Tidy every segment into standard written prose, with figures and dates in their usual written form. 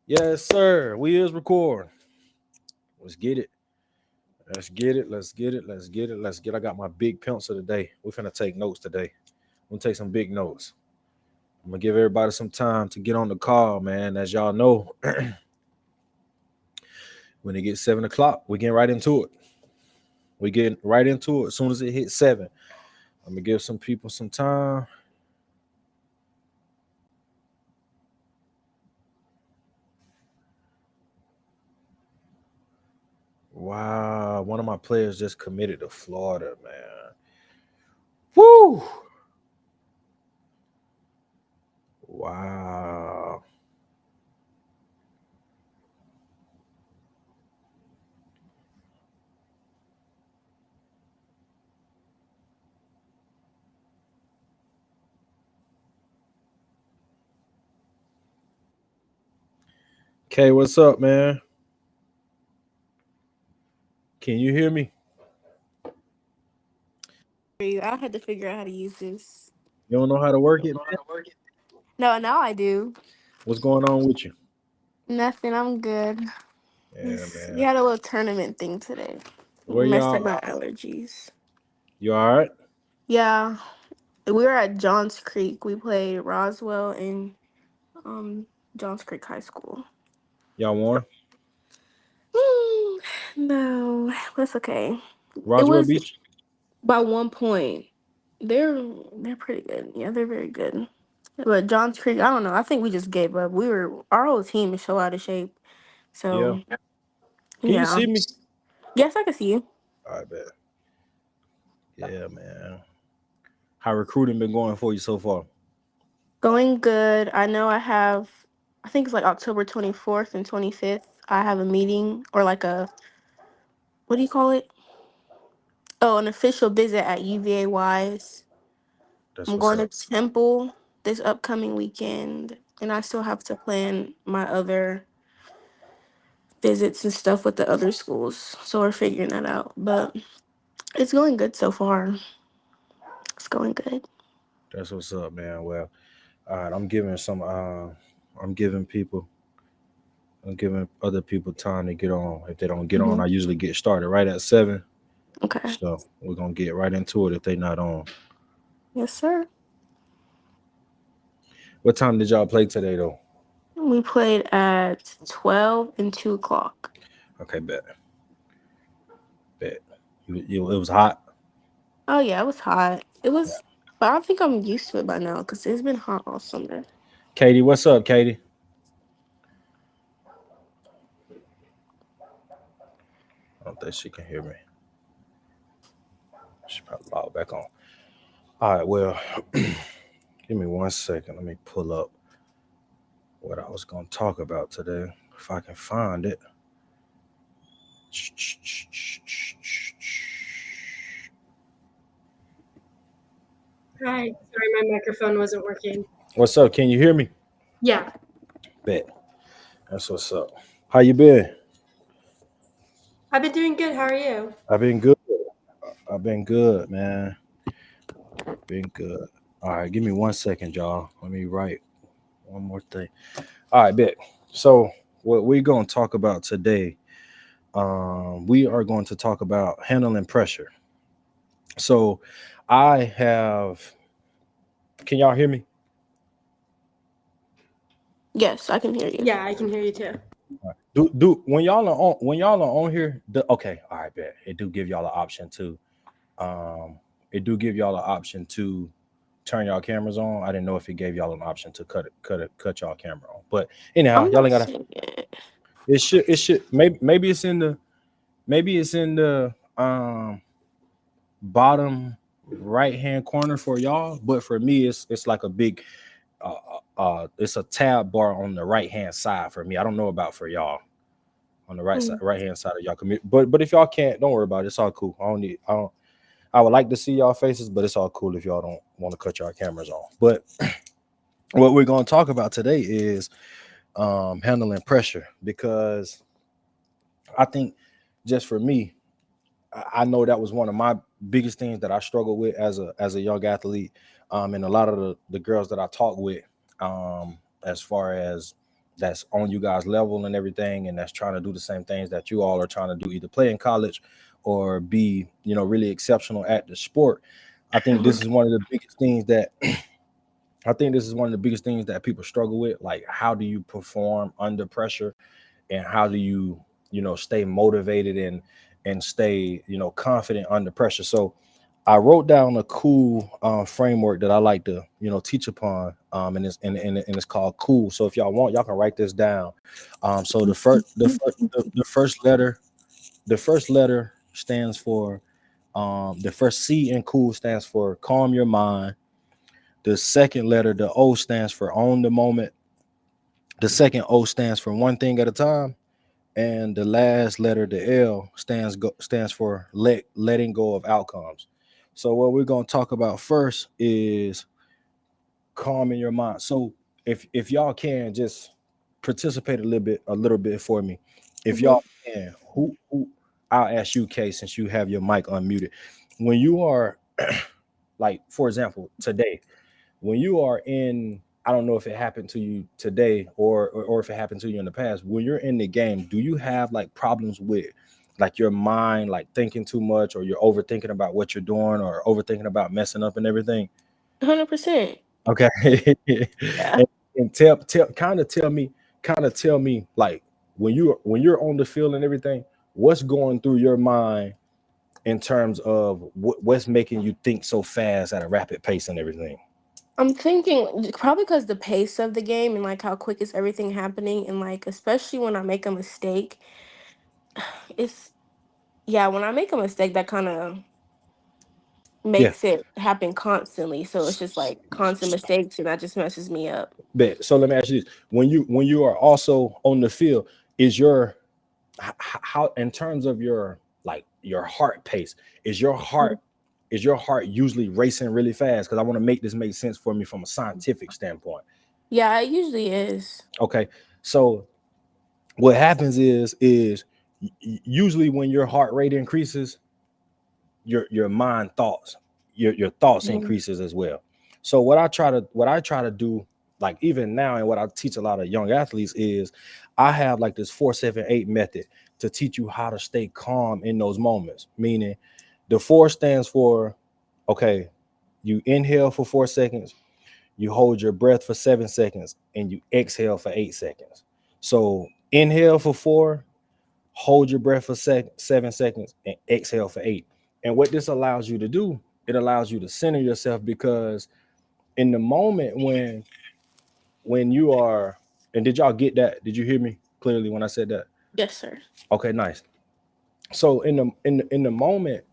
Yes, sir. We is recording. Let's get it. Let's get it. Let's get it. Let's get it. Let's get. I got my big pencil today. We're finna take notes today. We're gonna take some big notes. I'm gonna give everybody some time to get on the call, man. As y'all know, when it gets 7 o'clock, we getting right into it. We getting right into it as soon as it hits 7. I'm gonna give some people some time. Wow, one of my players just committed to Florida, man. Woo! Wow. Okay, what's up, man? Can you hear me? I had to figure out how to use this. You don't know how to work it, man? No, now I do. What's going on with you? Nothing. I'm good. Yeah, We man. had a little tournament thing today. Where Messed up y'all? my allergies. You all right? Yeah, we were at Johns Creek. We played Roswell and um Johns Creek High School. Y'all won? Hmm, no, that's okay. It Roswell was Beach? by 1 point. They're pretty good. Yeah, they're very good. But Johns Creek, I don't know. I think we just gave up. Our whole team is so out of shape. Yeah. So Can you yeah. see me? Yes, I can see you. I bet. Yeah, man. How recruiting been going for you so far? Going good. I know I think it's like October 24th and 25th. I have a meeting or like what do you call it? Oh, an official visit at UVA Wise. That's I'm what's going to up. Temple this upcoming weekend. And I still have to plan my other visits and stuff with the other schools. So we're figuring that out. But it's going good so far. It's going good. That's what's up, man. Well, all right. I'm giving people. I'm giving other people time to get on. If they don't get on, Hmm. I usually get started right at 7. Okay. So we're gonna get right into it if they not on. Yes, sir. What time did y'all play today, though? We played at 12 and 2 o'clock. Okay, bet, bet. It was hot. Oh yeah, it was hot. It was, but I think I'm used to it by now because it's been hot all summer. Katie, what's up, Katie? I don't think she can hear me. She probably log back on. All right, well, give me 1 second. Let me pull up what I was gonna talk about today, if I can find it. Hi, sorry, my microphone wasn't working. What's up? Can you hear me? Yeah, Bet. That's what's up. How you been? I've been doing good. How are you? I've been good. I've been good, man. Been good. All right, give me 1 second, y'all. Let me write one more thing. All right, bet. So what we're gonna talk about today, we are going to talk about handling pressure. So I have. Can y'all hear me? Yes, I can hear you. Yeah, I can hear you too. Do when y'all are on here. Okay, all right, bet it do give y'all an option to. Um, it do give y'all an option to turn y'all cameras on. I didn't know if it gave y'all an option to cut y'all camera on. But anyhow, I'm y'all not ain't gotta. seeing it. It should maybe it's in the bottom right hand corner for y'all, but for me it's like a big it's a tab bar on the right hand side for me. I don't know about for y'all on the Mm. right hand side of y'all commute. But if y'all can't, don't worry about it. It's all cool. I would like to see y'all faces, but it's all cool if y'all don't want to cut y'all cameras on. But what we're going to talk about today is handling pressure because I think just for me, I know that was one of my biggest things that I struggled with as a young athlete, and a lot of the girls that I talk with, as far as that's on you guys level and everything, and that's trying to do the same things that you all are trying to do, either play in college or be, really exceptional at the sport. I think this is one of the biggest things that I think this is one of the biggest things that people struggle with. Like, how do you perform under pressure, and how do you, stay motivated and stay, confident under pressure? So, I wrote down a cool framework that I like to, teach upon, and it's called Cool. So if y'all want, y'all can write this down. So the first letter stands for, the first C in Cool stands for calm your mind. The second letter, the O, stands for own the moment. The second O stands for one thing at a time, and the last letter, the L, stands for letting go of outcomes. So what we're gonna talk about first is calming your mind. So if y'all can just participate a little bit for me, if Mhm. y'all can, who I'll ask you, Kay, since you have your mic unmuted. When you are like, for example, today, when you are in, I don't know if it happened to you today, or if it happened to you in the past, when you're in the game, do you have like problems with like your mind, like thinking too much, or you're overthinking about what you're doing, or overthinking about messing up and everything? 100%. Okay. Yeah. And tell kind of tell me like, when you're on the field and everything, what's going through your mind in terms of what's making you think so fast at a rapid pace and everything? I'm thinking probably because the pace of the game and like how quick is everything happening, and like especially when I make a mistake, it's yeah, when I make a mistake that kind of Yeah. makes it happen constantly. So it's just like constant mistakes and that just messes me up. Bet. So let me ask you this: when you are also on the field, is your how, in terms of your, like, your heart pace, is your Mhm. heart is your heart usually racing really fast? Because I want to make this make sense for me from a scientific standpoint. Yeah, it usually is. Okay, so what happens is usually when your heart rate increases, your mind thoughts, your thoughts Mhm. increases as well. So what I try to do, like even now, and what I teach a lot of young athletes is, I have like this 4-7-8 method to teach you how to stay calm in those moments. Meaning, the 4 stands for, okay, you inhale for 4 seconds, you hold your breath for 7 seconds, and you exhale for 8 seconds. So inhale for 4, hold your breath for 7 seconds, and exhale for 8. And what this allows you to do, it allows you to center yourself, because in the moment when you are, and did y'all get that? Did you hear me clearly when I said that? Yes, sir. Okay, nice. So in the moment,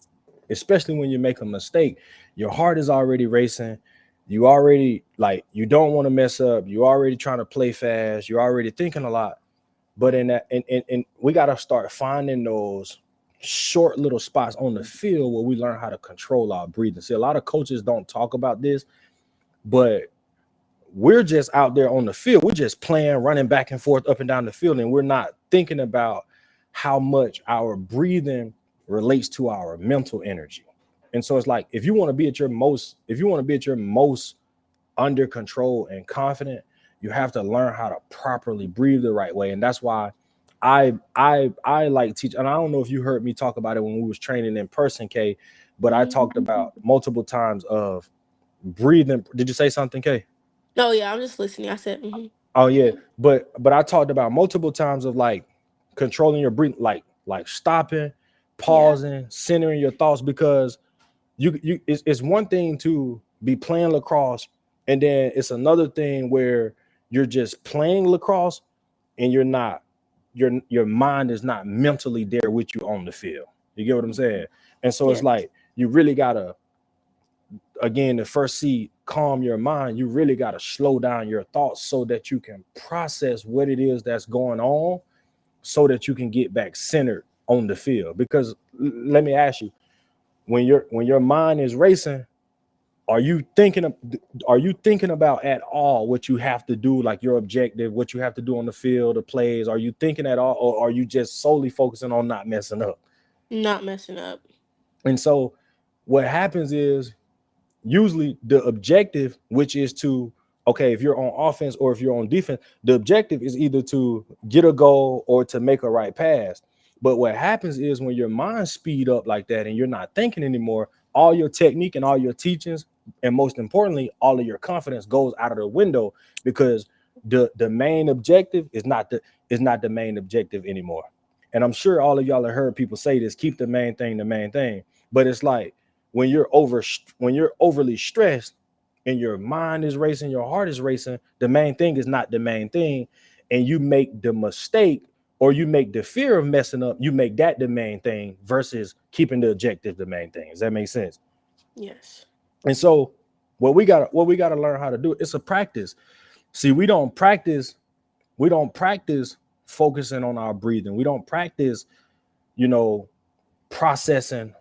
especially when you make a mistake, your heart is already racing. You already, like, you don't want to mess up. You're already trying to play fast. You're already thinking a lot. But in that, and we got to start finding those short little spots on the field where we learn how to control our breathing. See, a lot of coaches don't talk about this, but we're just out there on the field. We're just playing, running back and forth up and down the field, and we're not thinking about how much our breathing relates to our mental energy. And so it's like, if you want to be at your most under control and confident, you have to learn how to properly breathe the right way. And that's why I like teach. And I don't know if you heard me talk about it when we was training in person, Kay, but I Mhm. talked about multiple times of breathing. Did you say something, Kay? Oh yeah, I'm just listening. I said, Oh yeah, but I talked about multiple times of, like, controlling your breathing, like stopping, yeah, pausing, centering your thoughts, because it's one thing to be playing lacrosse, and then it's another thing where you're just playing lacrosse, and your mind is not mentally there with you on the field. You get what I'm saying? And so it's yeah, like, you really gotta, again, the first C, calm your mind. You really gotta slow down your thoughts so that you can process what it is that's going on, so that you can get back centered on the field. Because let me ask you, when your mind is racing, are you thinking of, are you thinking about at all what you have to do, like your objective, what you have to do on the field, the plays? Are you thinking at all, or are you just solely focusing on not messing up? not messing up. And so what happens is, usually the objective, which is to, okay, if you're on offense or if you're on defense, the objective is either to get a goal or to make a right pass. But what happens is when your mind speed up like that and you're not thinking anymore, all your technique and all your teachings, and most importantly, all of your confidence goes out of the window because the main objective is not the main objective anymore. And I'm sure all of y'all have heard people say this: keep the main thing the main thing. But it's like when you're overly stressed and your mind is racing, your heart is racing, the main thing is not the main thing, and you make the mistake or you make the fear of messing up, you make that the main thing versus keeping the objective the main thing. Does that make sense? Yes. And so what we got to learn how to do, it's a practice. See, we don't practice focusing on our breathing. We don't practice, you know, processing.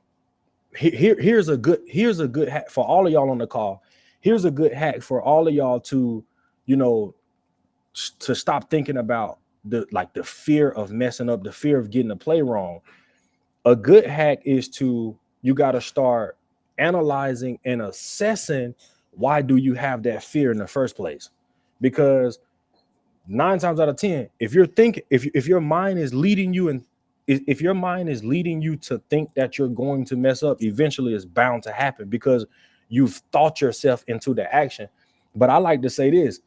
Here's a good hack for all of y'all on the call. Here's a good hack for all of y'all to, you know, to stop thinking about the fear of messing up, the fear of getting the play wrong. A good hack is to you got to start analyzing and assessing why do you have that fear in the first place? Because 9 times out of 10, if you're thinking, if your mind is leading you and if your mind is leading you to think that you're going to mess up, eventually it's bound to happen because you've thought yourself into the action. But I like to say this: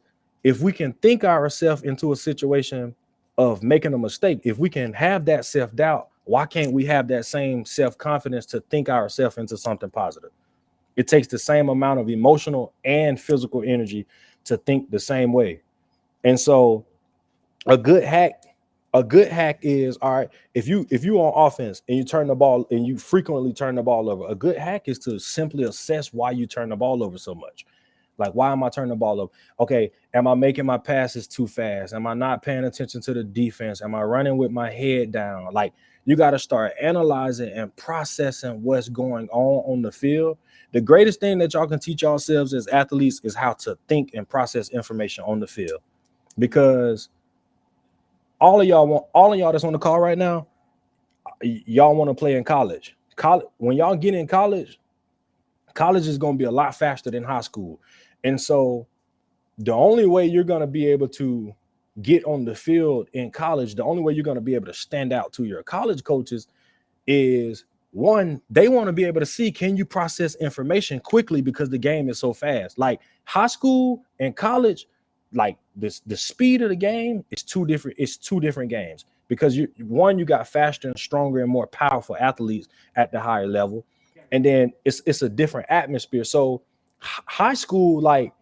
if we can think ourselves into a situation of making a mistake, if we can have that self-doubt, why can't we have that same self-confidence to think ourselves into something positive? It takes the same amount of emotional and physical energy to think the same way. And so a good hack, a good hack is, all right, if you on offense and you turn the ball and you frequently turn the ball over, a good hack is to simply assess why you turn the ball over so much. Like, why am I turning the ball over? Okay, am I making my passes too fast? Am I not paying attention to the defense? Am I running with my head down? Like, you got to start analyzing and processing what's going on the field. The greatest thing that y'all can teach yourselves as athletes is how to think and process information on the field, because all of y'all that's on the call right now, y'all want to play in college. College, when y'all get in college, college is going to be a lot faster than high school. And so the only way you're going to be able to get on the field in college, the only way you're going to be able to stand out to your college coaches is, one, they want to be able to see, can you process information quickly because the game is so fast. Like high school and college, like this, the speed of the game is two different games, because you got faster and stronger and more powerful athletes at the higher level, and then it's a different atmosphere. So high school, like,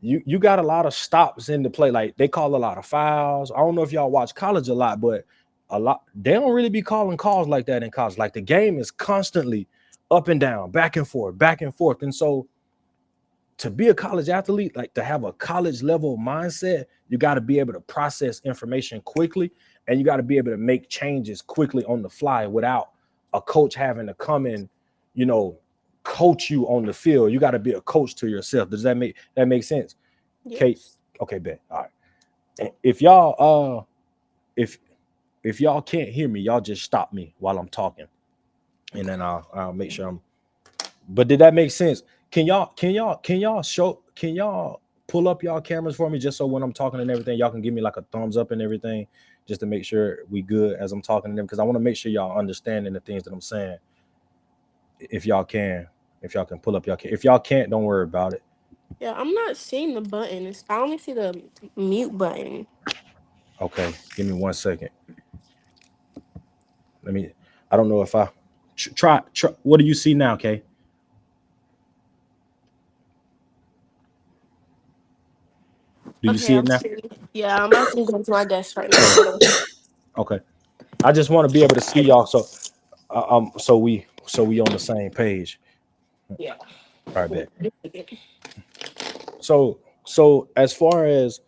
you got a lot of stops in the play. Like, they call a lot of fouls. I don't know if y'all watch college a lot, but a lot, they don't really be calling calls like that in college. Like, the game is constantly up and down, back and forth, back and forth. And so to be a college athlete, like to have a college level mindset, you got to be able to process information quickly, and you got to be able to make changes quickly on the fly without a coach having to come in, you know, coach you on the field. You got to be a coach to yourself. Does that make sense? Kate? Yes. Okay, bet. All right. And if y'all if y'all can't hear me, y'all just stop me while I'm talking, and then I'll make sure I'm. But did that make sense? Can y'all pull up y'all cameras for me, just so when I'm talking and everything, y'all can give me like a thumbs up and everything, just to make sure we good as I'm talking to them, because I want to make sure y'all understanding the things that I'm saying. If y'all can, if y'all can pull up y'all. If y'all can't, don't worry about it. Yeah, I'm not seeing the button. I only see the mute button. Okay, give me 1 second. Let me. I don't know if I try. What do you see now, Kay? Do you Okay, see I'm it now? seeing. Yeah, I'm about to go to my desk right now. Hold on. Okay. I just want to be able to see y'all, so so we on the same page. Yeah. All right, bet. So as far as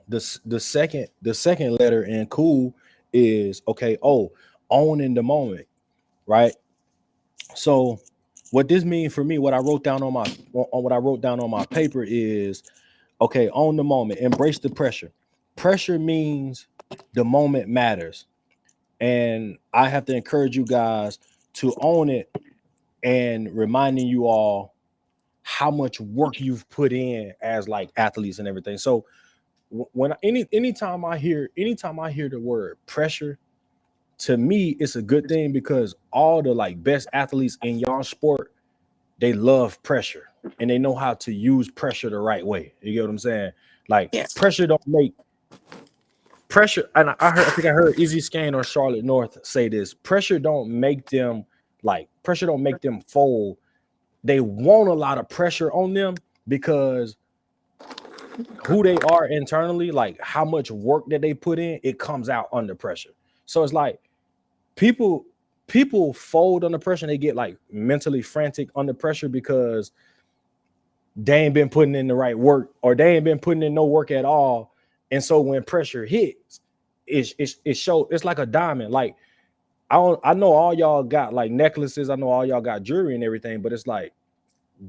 the second letter in cool is, okay. Oh, own in the moment, right? So what this means for me, what I wrote down on my paper is, okay, own the moment, embrace the pressure. Pressure means the moment matters, and I have to encourage you guys to own it and reminding you all how much work you've put in as like athletes and everything. So when anytime I hear the word pressure, to me it's a good thing because all the like best athletes in y'all sport, they love pressure and they know how to use pressure the right way. You get what I'm saying? Like Yeah. pressure don't make pressure. And I think I heard Izzy Skane or Charlotte North say this. Pressure don't make them fold. They want a lot of pressure on them because who they are internally, like how much work that they put in, it comes out under pressure. So it's like people fold under pressure and they get like mentally frantic under pressure because they ain't been putting in the right work or they ain't been putting in no work at all. And so when pressure hits, it's like a diamond. Like I know all y'all got like necklaces, I know all y'all got jewelry and everything, but it's like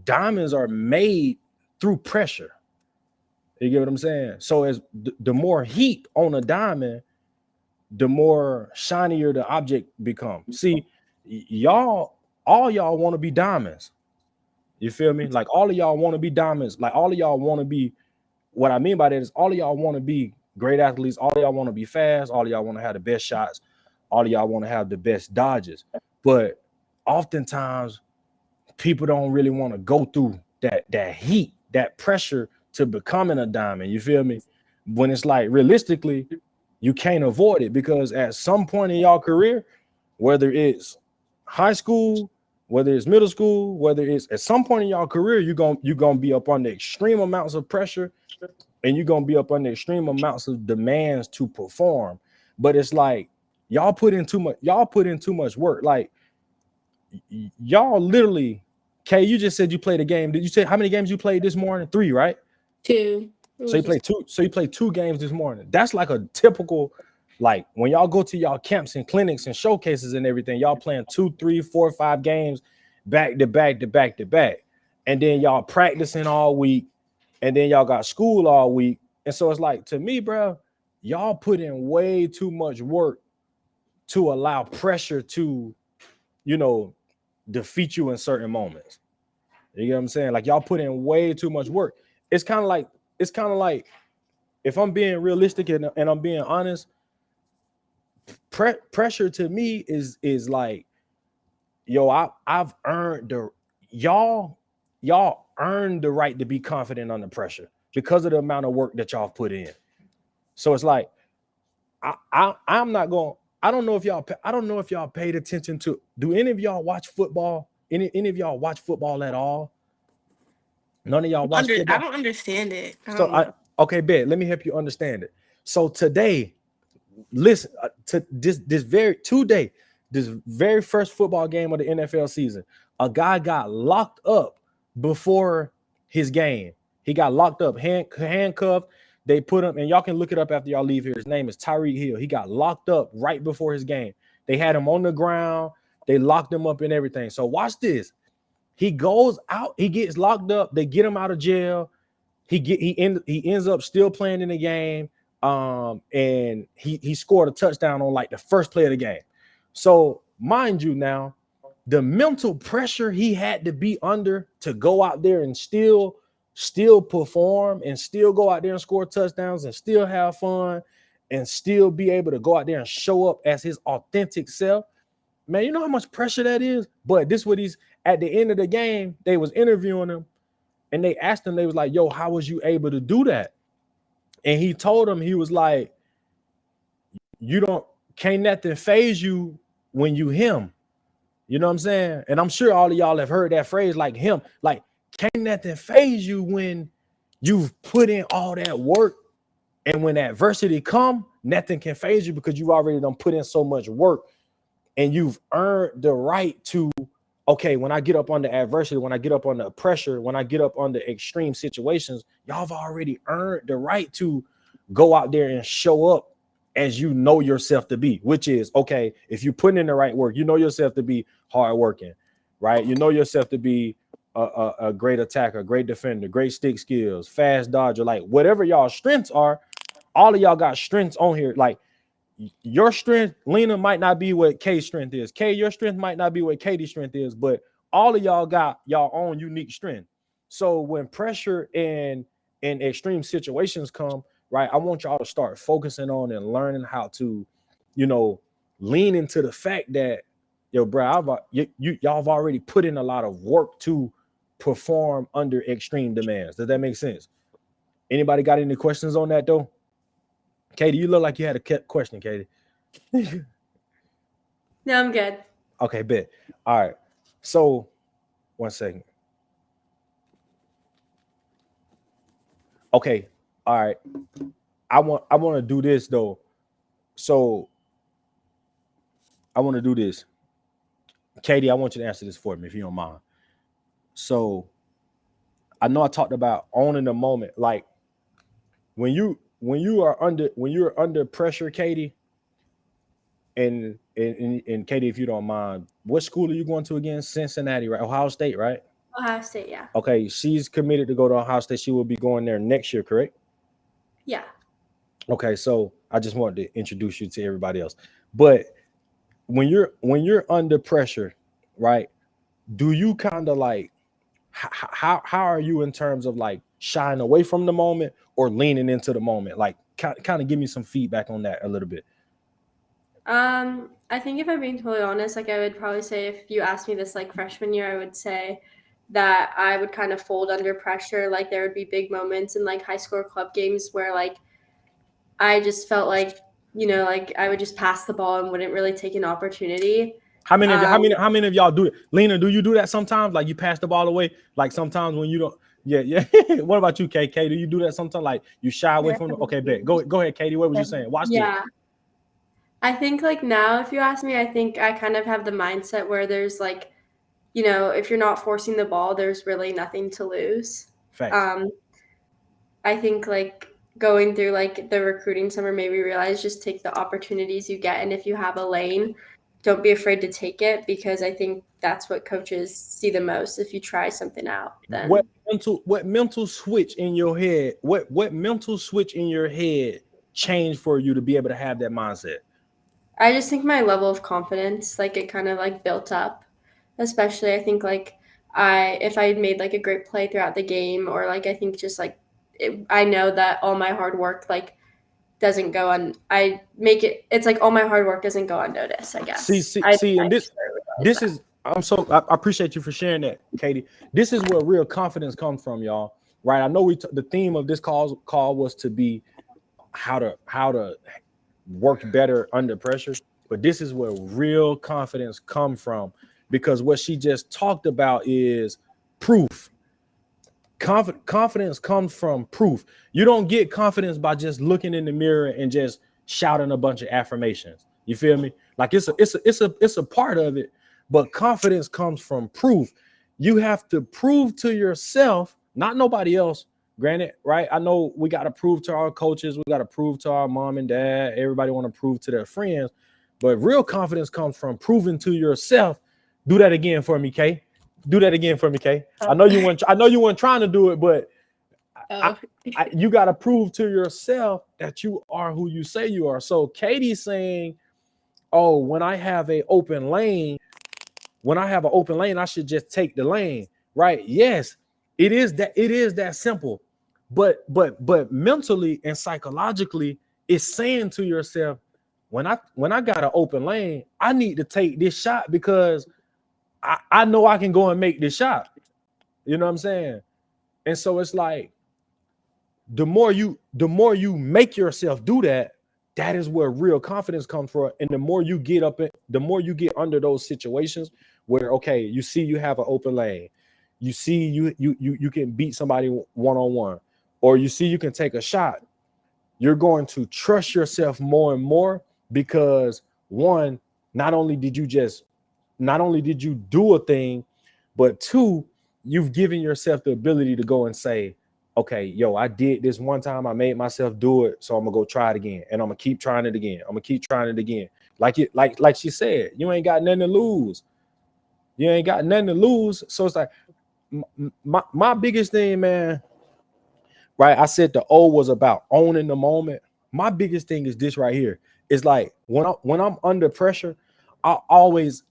diamonds are made through pressure. You get what I'm saying? So as the more heat on a diamond, the more shinier the object becomes. See, all y'all want to be diamonds. You feel me? Like all of y'all want to be diamonds. Like all of y'all want to be. What I mean by that is all of y'all want to be great athletes. All of y'all want to be fast. All of y'all want to have the best shots. All of y'all want to have the best dodges. But oftentimes people don't really want to go through that heat, that pressure to becoming a diamond. You feel me? When it's like realistically, you can't avoid it because at some point in y'all career, whether it's high school, whether it's middle school, whether it's at some point in y'all career, you're gonna be up under extreme amounts of pressure and you're gonna be up under extreme amounts of demands to perform. But it's like y'all put in too much work. Like y'all literally, Kay, you just said you played a game. Did you say how many games you played this morning? 3, right? 2. It So was you just played 2. So you played 2 games this morning. That's like a typical, like when y'all go to y'all camps and clinics and showcases and everything, y'all playing 2, 3, 4, 5 games back to back to back to back, and then y'all practicing all week, and then y'all got school all week. And so it's like to me, bro, y'all put in way too much work to allow pressure to, you know, defeat you in certain moments. You get what I'm saying? Like y'all put in way too much work. It's kind of like if I'm being realistic and I'm being honest, pressure to me is like, yo, I've earned the y'all earned the right to be confident under pressure because of the amount of work that y'all put in. So it's like I'm not going. I don't know if y'all paid attention to. Do any of y'all watch football? Any of y'all watch football at all? None of y'all watch I football. don't understand it. I So don't know. okay, bet. Let me help you understand it. So today, listen to this very first football game of the NFL season. A guy got locked up before his game. He got locked up, handcuffed. They put him, and y'all can look it up after y'all leave here. His name is Tyreek Hill. He got locked up right before his game. They had him on the ground. They locked him up and everything. So watch this. He goes out. He gets locked up. They get him out of jail. He ends up still playing in the game. And he scored a touchdown on like the first play of the game. So mind you, now the mental pressure he had to be under to go out there and still perform and still go out there and score touchdowns and still have fun and still be able to go out there and show up as his authentic self. Man, you know how much pressure that is? But this what he's at the end of the game, they was interviewing him and they asked him, they was like, yo, how was you able to do that? And he told him, he was like, can't nothing phase you when you him. You know what I'm saying? And I'm sure all of y'all have heard that phrase, like him, like can't nothing phase you when you've put in all that work. And when adversity come, nothing can phase you because you already done put in so much work and you've earned the right to, okay, when I get up under adversity, when I get up under pressure, when I get up under extreme situations, y'all have already earned the right to go out there and show up as you know yourself to be, which is, okay, if you're putting in the right work, you know yourself to be hardworking, right? You know yourself to be a great attacker, great defender, great stick skills, fast dodger, like whatever y'all strengths are, all of y'all got strengths on here. Like your strength, Lena, might not be what K's strength is. K, your strength might not be what Katie's strength is, but all of y'all got y'all own unique strength. So when pressure and extreme situations come, right, I want y'all to start focusing on and learning how to, you know, lean into the fact that, yo, bro, y'all have already put in a lot of work to perform under extreme demands. Does that make sense? Anybody got any questions on that though? Katie, you look like you had a question, Katie. No, I'm good. Okay, bet. All right. So 1 second. Okay. All right. I want to do this though. So I want to do this. Katie, I want you to answer this for me if you don't mind. So I know I talked about owning the moment. Like when you're under pressure, Katie, and Katie, if you don't mind, what school are you going to again? Cincinnati, right? Ohio State, right? Ohio State, yeah. Okay, she's committed to go to Ohio State. She will be going there next year, correct? Yeah. Okay, so I just wanted to introduce you to everybody else. But when you're under pressure, right? Do you kind of like how are you in terms of like shying away from the moment or leaning into the moment? Like kind of give me some feedback on that a little bit. I think if I'm being totally honest, like I would probably say if you asked me this like freshman year, I would say that I would kind of fold under pressure. Like there would be big moments in like high school club games where like I just felt like, like I would just pass the ball and wouldn't really take an opportunity. How many of y- Um, how many of y'all do it? Lena, do you do that sometimes? Like you pass the ball away? Like sometimes when you don't, yeah, yeah. What about you, KK? Do you do that sometimes? Like you shy away from them? Okay, bet. Go ahead, Katie. What was you saying? Watch this. yeah. I think like now, if you ask me, I think I kind of have the mindset where there's like, if you're not forcing the ball, there's really nothing to lose. Facts. Um, I think like going through like the recruiting summer made me realize just take the opportunities you get. And if you have a lane, don't be afraid to take it because I think that's what coaches see the most. If you try something out, What then mental switch in your head? What mental switch in your head changed for you to be able to have that mindset? I just think my level of confidence, like it kind of like built up, especially I think like if I had made like a great play throughout the game or like I think just like I know that all my hard work like doesn't go on. It's like all my hard work doesn't go unnoticed, I See, guess. see, I see, and this realized this that. is I appreciate you for sharing that, Katie. This is where real confidence comes from, y'all. Right? I know the theme of this call was to be how to work better under pressure, but this is where real confidence come from because what she just talked about is proof. Confidence comes from proof. You don't get confidence by just looking in the mirror and just shouting a bunch of affirmations. You feel me? Like it's a part of it, but confidence comes from proof. You have to prove to yourself, not nobody else. Granted, right? I know we got to prove to our coaches, we got to prove to our mom and dad. Everybody want to prove to their friends, but real confidence comes from proving to yourself. Do that again for me, Kay. Do that again for me, Kay. I know you weren't. I know you weren't trying to do it, but you got to prove to yourself that you are who you say you are. So Katie's saying, "Oh, when I have an open lane, I should just take the lane." Right? Yes, it is that. It is that simple. But mentally and psychologically, it's saying to yourself, when I got an open lane, I need to take this shot because I know I can go and make this shot. You know what I'm saying? And so it's like the more you make yourself do that, that is where real confidence comes from. And the more you get under those situations where okay, you see you have an open lane, you see you can beat somebody one-on-one, or you see you can take a shot, you're going to trust yourself more and more because one, not only did you do a thing, but two, you've given yourself the ability to go and say, okay, yo, I did this one time, I made myself do it, so I'm gonna go try it again, and I'm gonna keep trying it again. I'm gonna keep trying it again. Like she said, you ain't got nothing to lose. You ain't got nothing to lose. So it's like my biggest thing, man. Right? I said the O was about owning the moment. My biggest thing is this right here. It's like when I'm under pressure, I always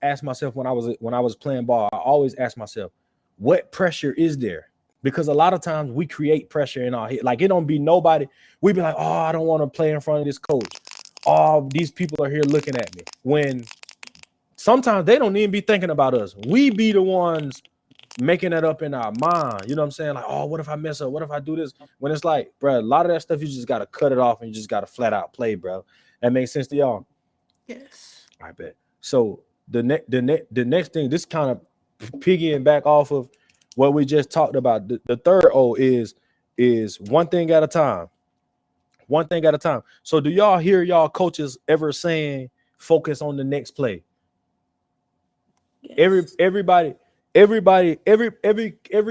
ask myself when I was playing ball, I always ask myself, what pressure is there? Because a lot of times we create pressure in our head. Like it don't be nobody. We be like, oh, I don't want to play in front of this coach. Oh, these people are here looking at me. When sometimes they don't even be thinking about us. We be the ones making it up in our mind. You know what I'm saying? Like, oh, what if I mess up? What if I do this? When it's like, bro, a lot of that stuff you just gotta cut it off and you just gotta flat out play, bro. That makes sense to y'all. Yes. I bet. So the next thing, this kind of piggying back off of what we just talked about. The third O is one thing at a time. One thing at a time. So do y'all hear y'all coaches ever saying focus on the next play? Yes. Every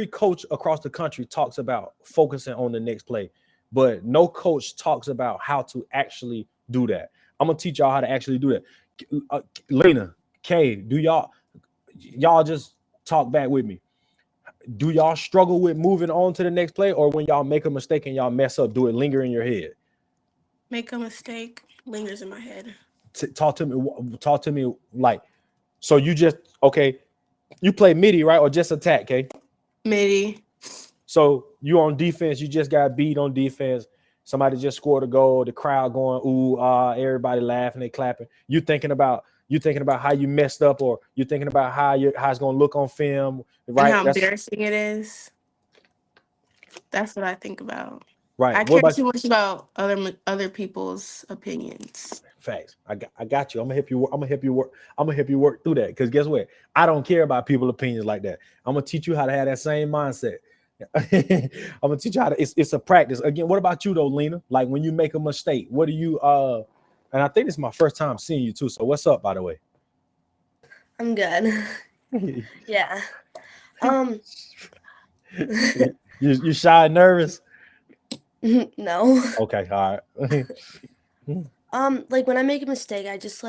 coach across the country talks about focusing on the next play, but no coach talks about how to actually do that. I'm gonna teach y'all how to actually do that. Lena, Kay, do y'all just talk back with me? Do y'all struggle with moving on to the next play, or when y'all make a mistake and y'all mess up, do it linger in your head? Make a mistake, lingers in my head. Talk to me. Talk to me. Like, so you just okay? You play midi, right, or just attack, okay? Midi. So you on defense, you just got beat on defense. Somebody just scored a goal, the crowd going, ooh, everybody laughing, they clapping. You thinking about how you messed up, or you thinking about how it's gonna look on film, And right? how That's embarrassing it is. That's what I think about. right. I What care about too much about other people's opinions. facts? I got you. I'm gonna help you. I'm gonna help you work. I'm gonna help you work through that. Because guess what? I don't care about people's opinions like that. I'm gonna teach you how to have that same mindset. I'm gonna teach you how to. It's a practice. Again, what about you though, Lena? Like when you make a mistake, what do you? And I think this is my first time seeing you too. So what's up, by the way? I'm good. Yeah. Um, You shy and nervous? no. Okay, all right. Like when I make a mistake, I just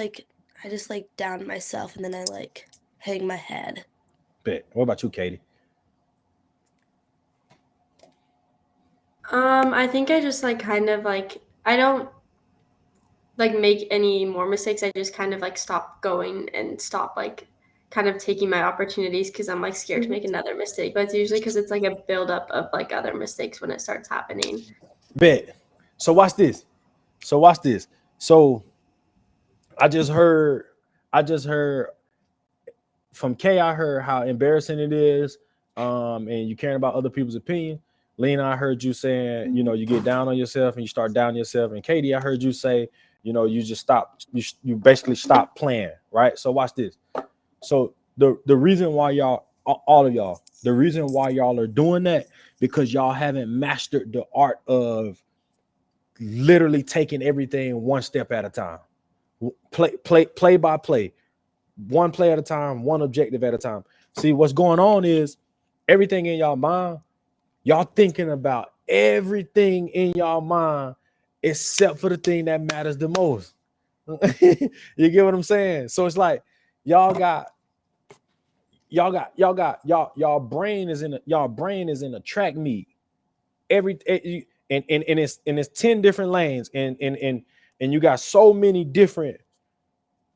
down myself and then I like hang my head. Bet. What about you, Katie? I think I just like kind of like I don't like make any more mistakes. I just kind of like stop going and stop like kind of taking my opportunities because I'm like scared to make another mistake. But it's usually because it's like a buildup of like other mistakes when it starts happening. Bet. So watch this. So I just heard from Kay, I heard how embarrassing it is, and you caring about other people's opinion. Lena, I heard you saying, you get down on yourself and you start down yourself. And Katie, I heard you say, you just stop, you basically stop playing, right? So watch this. So the reason why all of y'all, the reason why y'all are doing that, because y'all haven't mastered the art of literally taking everything one step at a time. Play by play. One play at a time, one objective at a time. See, what's going on is everything in y'all mind, y'all thinking about everything in y'all mind except for the thing that matters the most. You get what I'm saying? So it's like y'all brain is in a track meet. And it's 10 different lanes, and you got so many different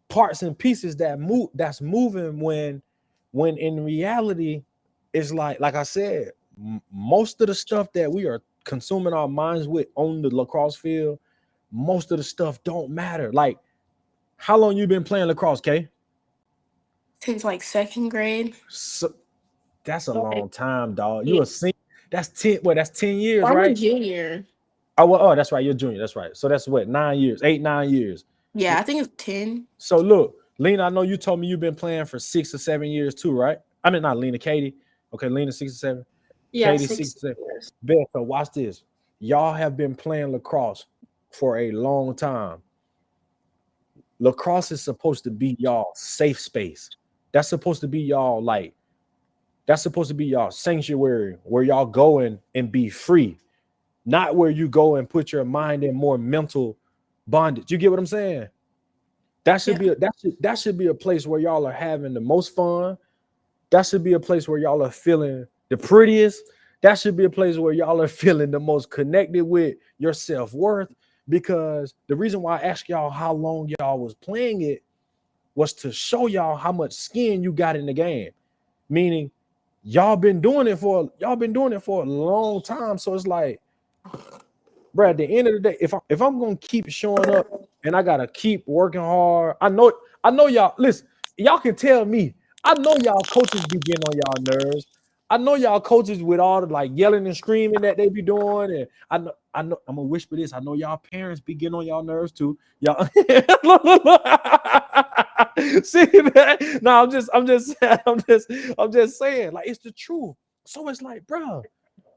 parts and pieces that's moving when in reality it's like I said, most of the stuff that we are consuming our minds with on the lacrosse field, most of the stuff don't matter. Like, how long you been playing lacrosse, Kay? Since like second grade. So that's a Okay. long time, dog. Yeah. You a senior. That's 10. Well, that's 10 years, I'm a right? junior. Oh, that's right. You're junior. That's right. So that's what, 9 years, 8-9 years. Yeah, I think it's 10. So look, Lena, I know you told me you've been playing for 6 or 7 years too, right? I mean, not Lena, Katie. Okay, Lena 6 or 7. Yeah, Katie 6 or 7. years. Bet. So watch this. Y'all have been playing lacrosse for a long time. Lacrosse is supposed to be y'all safe space. That's supposed to be y'all sanctuary where y'all go in and be free, not where you go and put your mind in more mental bondage. You get what I'm saying? That should be that should be a place where y'all are having the most fun. That should be a place where y'all are feeling the prettiest. That should be a place where y'all are feeling the most connected with your self-worth. Because the reason why I asked y'all how long y'all was playing it was to show y'all how much skin you got in the game. Meaning, y'all been doing it for a long time. So it's like, bro, at the end of the day, if I'm gonna keep showing up and I gotta keep working hard, I know y'all. Listen, y'all can tell me. I know y'all coaches be getting on y'all nerves. I know y'all coaches with all the like yelling and screaming that they be doing, and I know. I'm gonna whisper this. I know y'all parents be getting on y'all nerves too. Y'all, see that? No, I'm just saying. Like, it's the truth. So it's like, bro,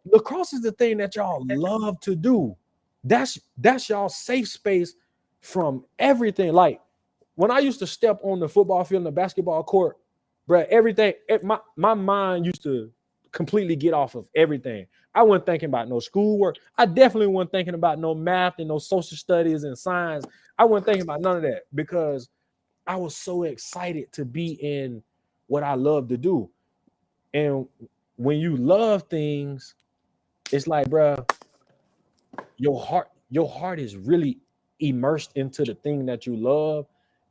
lacrosse is the thing that y'all love to do. That's y'all safe space from everything. Like when I used to step on the football field and the basketball court, bro, everything, my mind used to completely get off of everything. I wasn't thinking about no schoolwork. I definitely wasn't thinking about no math and no social studies and science. I wasn't thinking about none of that because I was so excited to be in what I love to do. And when you love things, it's like, bro, your heart is really immersed into the thing that you love,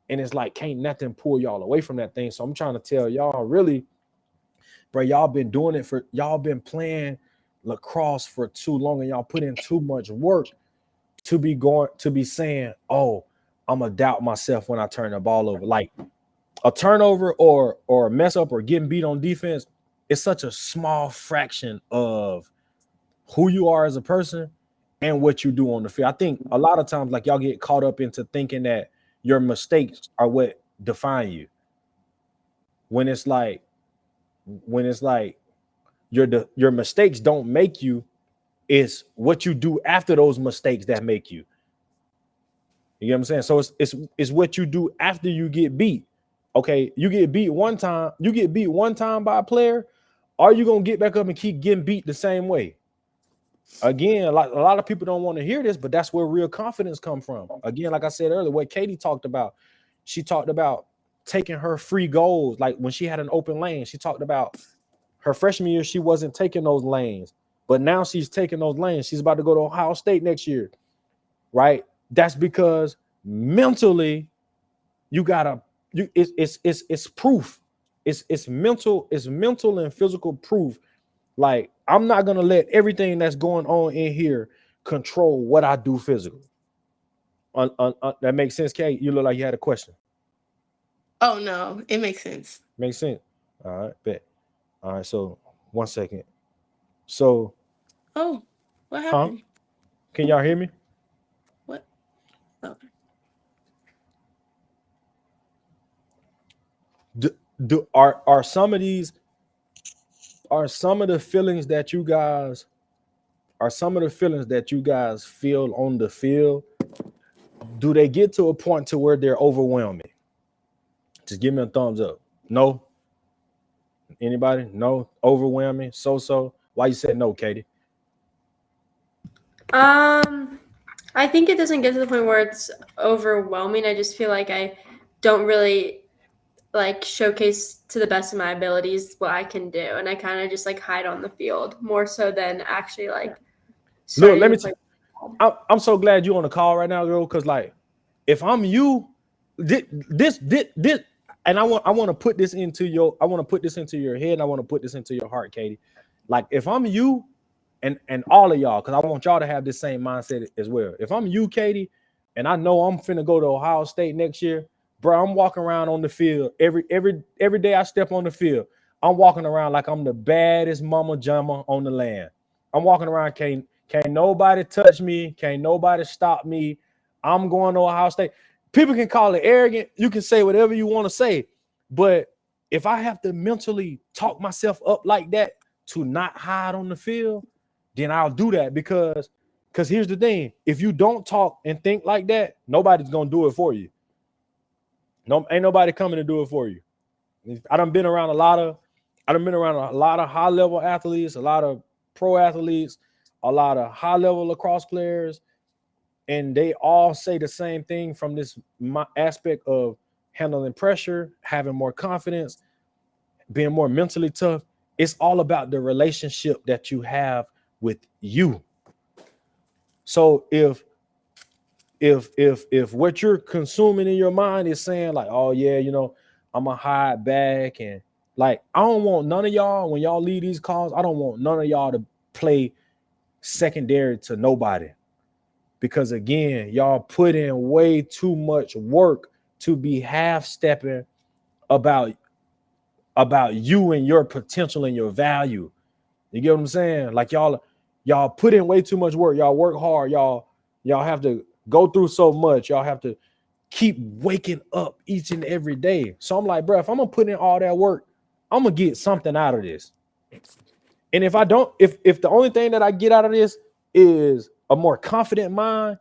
and it's like can't nothing pull y'all away from that thing. So I'm trying to tell y'all, really, bro, y'all been playing lacrosse for too long, and y'all put in too much work to be saying, oh, I'm gonna doubt myself when I turn the ball over. Like a turnover or a mess up or getting beat on defense is such a small fraction of who you are as a person and what you do on the field. I think a lot of times, like, y'all get caught up into thinking that your mistakes are what define you. When it's like your mistakes don't make you, it's what you do after those mistakes that make you. You get what I'm saying? So it's what you do after you get beat. Okay, you get beat one time by a player, are you gonna get back up and keep getting beat the same way? Again, like a lot of people don't want to hear this, but that's where real confidence come from. Again, like I said earlier, what Katie talked about, she talked about taking her free goals. Like when she had an open lane, she talked about her freshman year, she wasn't taking those lanes, but now she's taking those lanes. She's about to go to Ohio State next year, right? That's because mentally, it's proof. It's mental and physical proof. Like, I'm not gonna let everything that's going on in here control what I do physically. That makes sense, Kate. You look like you had a question. Oh no, it makes sense. Makes sense. All right, bet. All right, so 1 second. So, Oh, what happened? Can y'all hear me? What? Oh. Are some of the feelings that you guys feel on the field, do they get to a point to where they're overwhelming? Just give me a thumbs up. No. Anybody? No. Overwhelming. So. Why you said no, Katie? I think it doesn't get to the point where it's overwhelming. I just feel like I don't really like showcase to the best of my abilities what I can do, and I kind of just like hide on the field more so than actually like Look, let starting me. to play. I'm so glad you're on the call right now, girl. Because like, if I'm you, this, and I want to put this into your head, and I want to put this into your heart, Katie. Like, if I'm you, and all of y'all, because I want y'all to have this same mindset as well. If I'm you, Katie, and I know I'm finna go to Ohio State next year, bro, I'm walking around on the field every day I step on the field. I'm walking around like I'm the baddest mama jamma on the land. I'm walking around, can't nobody touch me, can't nobody stop me. I'm going to Ohio State. People can call it arrogant. You can say whatever you want to say, but if I have to mentally talk myself up like that to not hide on the field, then I'll do that because here's the thing. If you don't talk and think like that, nobody's gonna do it for you. No, ain't nobody coming to do it for you. I done been around a lot of high level athletes, a lot of pro athletes, a lot of high level lacrosse players, and they all say the same thing from this aspect of handling pressure, having more confidence, being more mentally tough. It's all about the relationship that you have with you. So if if what you're consuming in your mind is saying like, oh yeah, I'm gonna hide back, and like I don't want none of y'all when y'all leave these calls. I don't want none of y'all to play secondary to nobody, because again, y'all put in way too much work to be half stepping about you and your potential and your value. You get what I'm saying? Like y'all put in way too much work. Y'all work hard. Y'all have to go through so much. Y'all have to keep waking up each and every day. So I'm like, bro, if I'm gonna put in all that work, I'm gonna get something out of this. And if I don't, if the only thing that I get out of this is a more confident mind,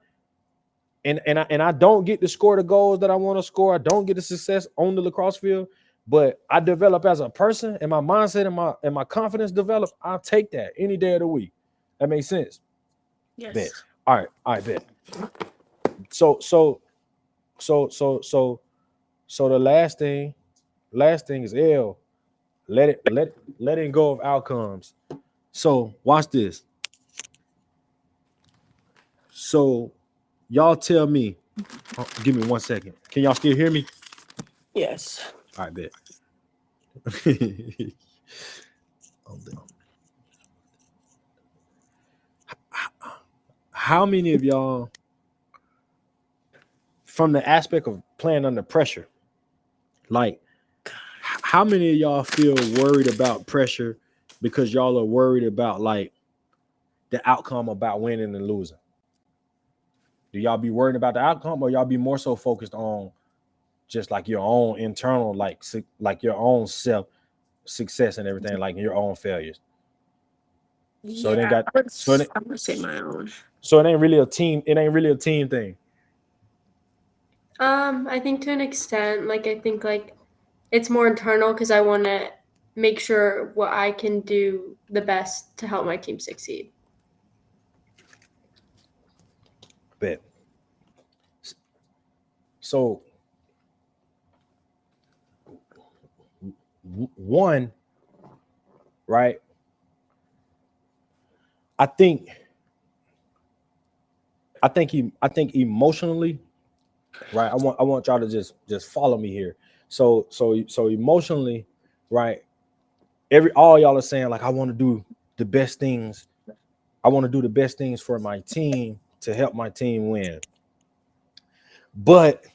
and I don't get to score the goals that I want to score, I don't get the success on the lacrosse field, but I develop as a person and my mindset and my confidence develop, I'll take that any day of the week. That makes sense. Yes. Bet. All right, bet. So the last thing is L. Letting go of outcomes. So watch this. So y'all tell me. Give me 1 second. Can y'all still hear me? Yes. All right, bet. How many of y'all, from the aspect of playing under pressure, like how many of y'all feel worried about pressure because y'all are worried about like the outcome about winning and losing? Do y'all be worried about the outcome, or y'all be more so focused on just like your own internal, like your own self success and everything, like your own failures? So it ain't Yeah, got so I would say my own. so it ain't really a team. It ain't really a team thing. I think to an extent, like I think like it's more internal because I want to make sure what I can do the best to help my team succeed. Bet. So one, right? I think I think emotionally, right? I want y'all to just follow me here. So emotionally, right? All y'all are saying like I want to do the best things. I want to do the best things for my team to help my team win. But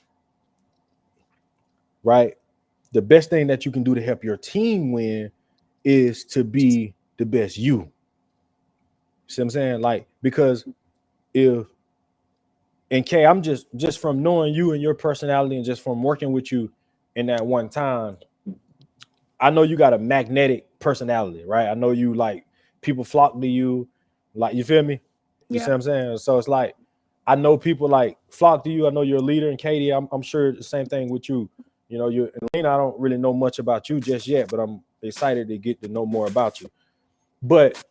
right, the best thing that you can do to help your team win is to be the best you. See what I'm saying? Like, because if and Kay, I'm just from knowing you and your personality and just from working with you in that one time, I know you got a magnetic personality, right? I know you like people flock to you, like you feel me? You see Yeah. what I'm saying? So it's like I know people like flock to you. I know you're a leader, and Katie, I'm sure the same thing with you. You know, you and Lena, I don't really know much about you just yet, but I'm excited to get to know more about you. But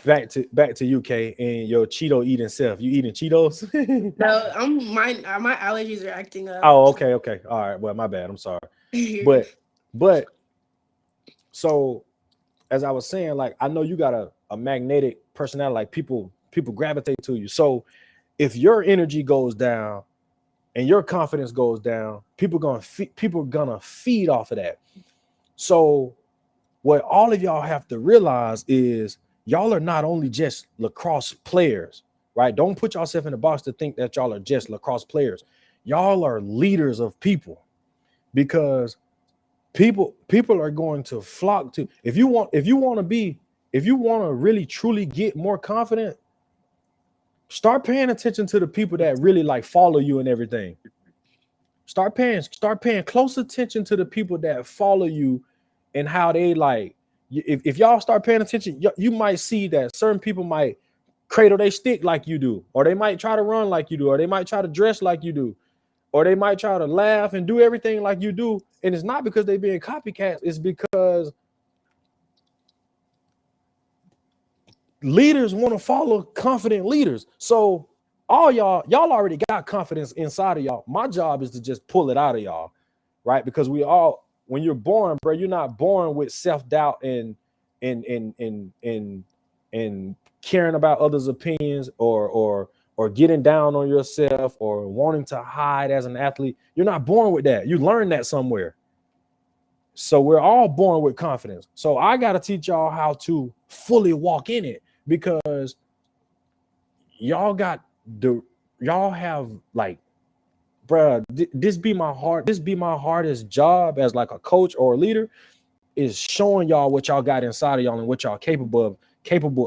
back to you, Kay, and your Cheeto eating self. You eating Cheetos? No, my allergies are acting up. Oh, okay. All right. Well, my bad. I'm sorry. But so as I was saying, like I know you got a magnetic personality, like people gravitate to you. So if your energy goes down and your confidence goes down, people gonna feed off of that. So what all of y'all have to realize is y'all are not only just lacrosse players, right? Don't put yourself in a box to think that y'all are just lacrosse players. Y'all are leaders of people, because people are going to flock to. If you want to really truly get more confident, start paying attention to the people that really like follow you and everything. Start paying close attention to the people that follow you and how they like. If y'all start paying attention, you might see that certain people might cradle their stick like you do, or they might try to run like you do, or they might try to dress like you do, or they might try to laugh and do everything like you do. And it's not because they being copycats, it's because leaders want to follow confident leaders. So all y'all already got confidence inside of y'all. My job is to just pull it out of y'all, right? Because when you're born, bro, you're not born with self-doubt and caring about others' opinions, or or getting down on yourself or wanting to hide as an athlete. You're not born with that. You learn that somewhere. So we're all born with confidence. So I got to teach y'all how to fully walk in it, because y'all have like, bruh, this be my hardest job as like a coach or a leader, is showing y'all what y'all got inside of y'all and what y'all capable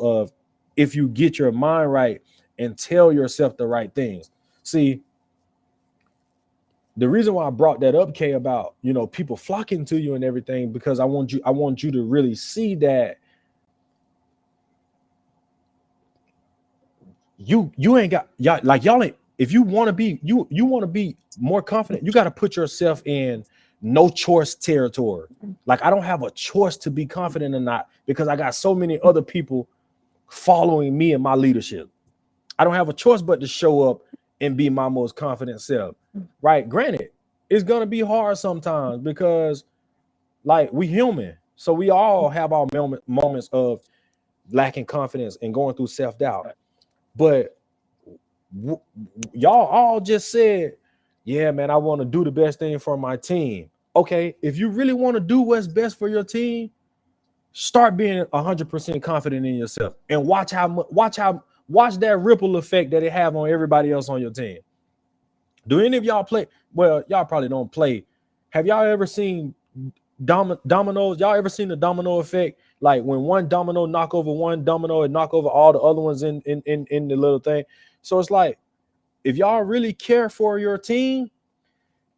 of if you get your mind right and tell yourself the right things. See, the reason why I brought that up, Kay, about, you know, people flocking to you and everything, because I want you to really see that you ain't got y'all, like y'all ain't, if you want to be you want to be more confident, you got to put yourself in no choice territory. Like, I don't have a choice to be confident or not, because I got so many other people following me in my leadership. I don't have a choice but to show up and be my most confident self. Right? Granted, it's gonna be hard sometimes, because like, we human. So we all have our moments of lacking confidence and going through self-doubt. But y'all all just said, yeah, man, I want to do the best thing for my team. Okay, if you really want to do what's best for your team, start being 100% confident in yourself, and watch that ripple effect that it have on everybody else on your team. Do any of y'all play? Well, y'all probably don't play. Have y'all ever seen dominoes? Y'all ever seen the domino effect? Like, when one domino knock over one domino and knock over all the other ones in the little thing. So it's like, if y'all really care for your team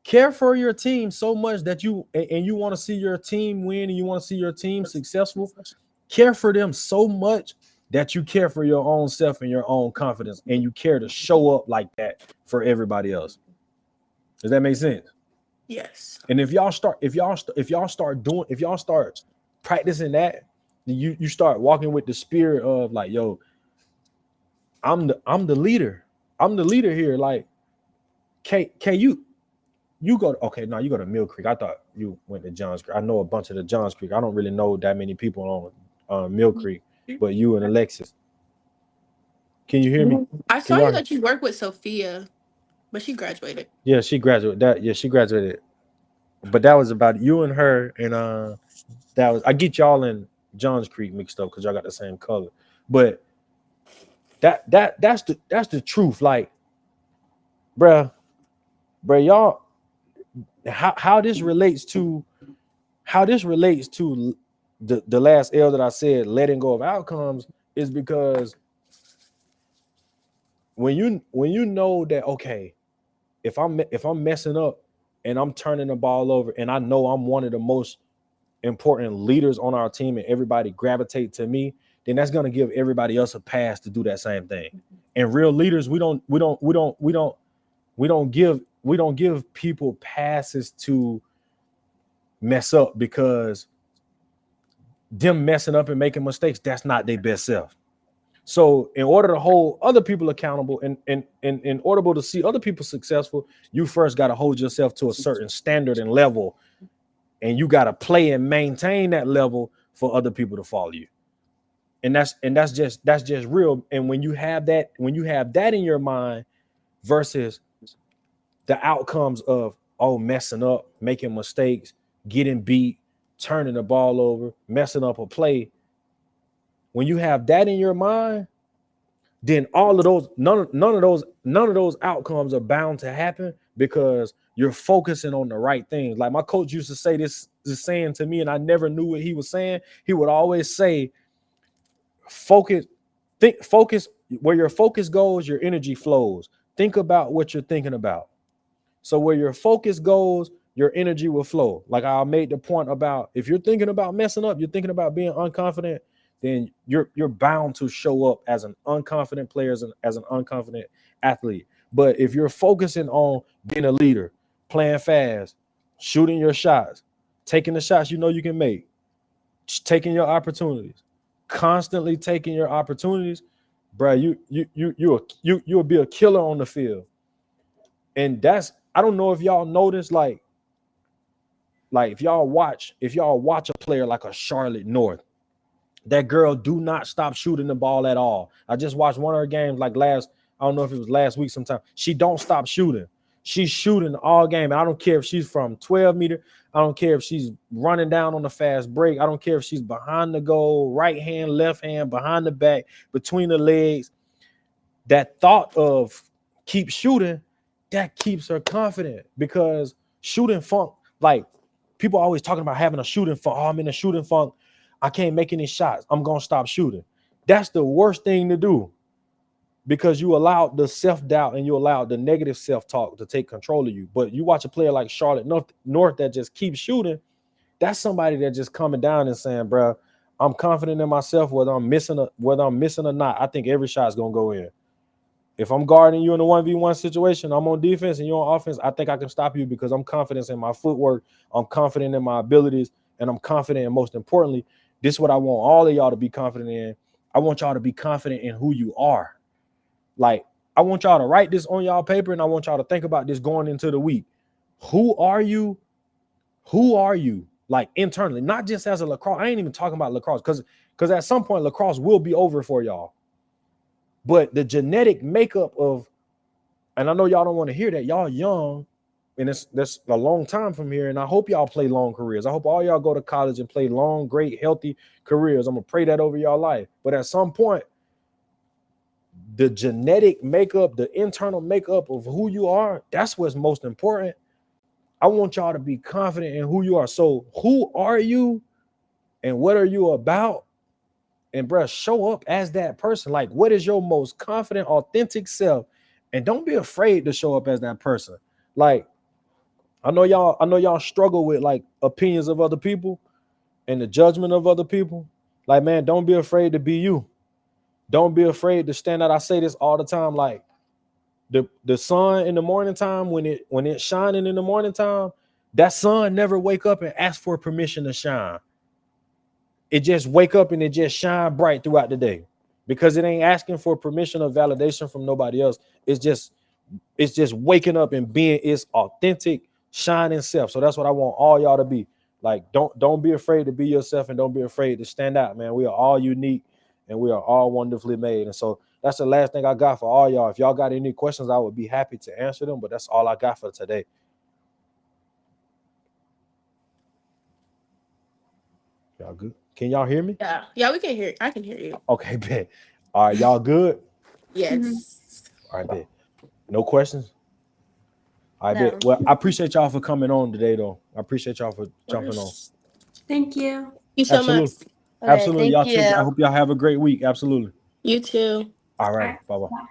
so much that you want to see your team win, and you want to see your team successful, care for them so much that you care for your own self and your own confidence, and you care to show up like that for everybody else. Does that make sense? Yes. And if y'all start practicing that, you start walking with the spirit of like, yo, I'm the leader. I'm the leader here. Like, K, you go to, okay, no, you go to Mill Creek. I thought you went to Johns Creek. I know a bunch of the Johns Creek. I don't really know that many people on Mill Creek, but you and Alexis. Can you hear me? I Can saw you y'all? that you work with Sophia, but she graduated. Yeah, she graduated. She graduated. But that was about you and her, and that was, I get y'all in Johns Creek mixed up because y'all got the same color. But that's the truth. Like, bruh, y'all, how this relates to the last L that I said, letting go of outcomes, is because when you know that, okay, if I'm messing up and I'm turning the ball over, and I know I'm one of the most important leaders on our team, and everybody gravitate to me, then that's going to give everybody else a pass to do that same thing. And real leaders, we don't give people passes to mess up, because them messing up and making mistakes, that's not their best self. So in order to hold other people accountable, and in order to see other people successful, you first got to hold yourself to a certain standard and level, and you got to play and maintain that level for other people to follow you. And that's just real. And when you have that in your mind versus the outcomes of, oh, messing up, making mistakes, getting beat, turning the ball over, messing up a play, when you have that in your mind, then all of those, none of those outcomes are bound to happen, because you're focusing on the right things. Like, my coach used to say this saying to me, and I never knew what he was saying. He would always say, focus where your focus goes, your energy flows. Think about what you're thinking about. So where your focus goes, your energy will flow. Like I made the point about, if you're thinking about messing up, you're thinking about being unconfident, then you're bound to show up as an unconfident player, as an unconfident athlete. But if you're focusing on being a leader, playing fast, shooting your shots, taking the shots you know you can make, taking your opportunities, constantly taking your opportunities, bro, you'll be a killer on the field. And that's, I don't know if y'all notice, like if y'all watch a player like a Charlotte North, that girl do not stop shooting the ball at all. I just watched one of her games like last I don't know if it was last week sometime. She don't stop shooting. She's shooting all game. I don't care if she's from 12 meter. I don't care if she's running down on the fast break. I don't care if she's behind the goal, right hand, left hand, behind the back, between the legs. That thought of keep shooting, that keeps her confident because shooting funk, like people always talking about having a shooting funk. Oh, I'm in a shooting funk. I can't make any shots. I'm going to stop shooting. That's the worst thing to do because you allow the self-doubt and you allow the negative self-talk to take control of you. But you watch a player like Charlotte North that just keeps shooting. That's somebody that just coming down and saying, bro, I'm confident in myself, whether I'm missing or not. I think every shot's going to go in. If I'm guarding you in a 1v1 situation, I'm on defense and you're on offense, I think I can stop you because I'm confident in my footwork, I'm confident in my abilities, and I'm confident, and most importantly, this is what I want all of y'all to be confident in. I want y'all to be confident in who you are. Like, I want y'all to write this on y'all paper, and I want y'all to think about this going into the week. Who are you? Who are you? Like, internally, not just as a lacrosse. I ain't even talking about lacrosse because at some point, lacrosse will be over for y'all. But the genetic makeup of, and I know y'all don't want to hear that, y'all young, and that's a long time from here. And I hope y'all play long careers. I hope all y'all go to college and play long, great, healthy careers. I'm gonna pray that over y'all life. But at some point, the genetic makeup, the internal makeup of who you are, that's what's most important. I want y'all to be confident in who you are. So who are you and what are you about? And bro, show up as that person. Like, what is your most confident, authentic self? And don't be afraid to show up as that person. Like, I know y'all struggle with like opinions of other people and the judgment of other people. Like, man, don't be afraid to be you. Don't be afraid to stand out. I say this all the time. Like, the sun in the morning time, when it's shining in the morning time, that sun never wake up and ask for permission to shine. It just wake up and it just shine bright throughout the day because it ain't asking for permission or validation from nobody else. It's just waking up and being its authentic, shining self. So that's what I want all y'all to be. Like, don't be afraid to be yourself and don't be afraid to stand out, man. We are all unique and we are all wonderfully made. And so that's the last thing I got for all y'all. If y'all got any questions, I would be happy to answer them, but that's all I got for today. Y'all good? Can y'all hear me? Yeah, we can hear. I can hear you. Okay, bet. All right, y'all good? Yes. All right, bet. No questions? All right, No. bet. Well, I appreciate y'all for coming on today, though. I appreciate y'all for jumping on. Thank you. Thank you so much. Absolutely. Okay, Absolutely. thank Y'all you. I hope y'all have a great week. Absolutely. You too. All All right. right. Bye-bye. Bye.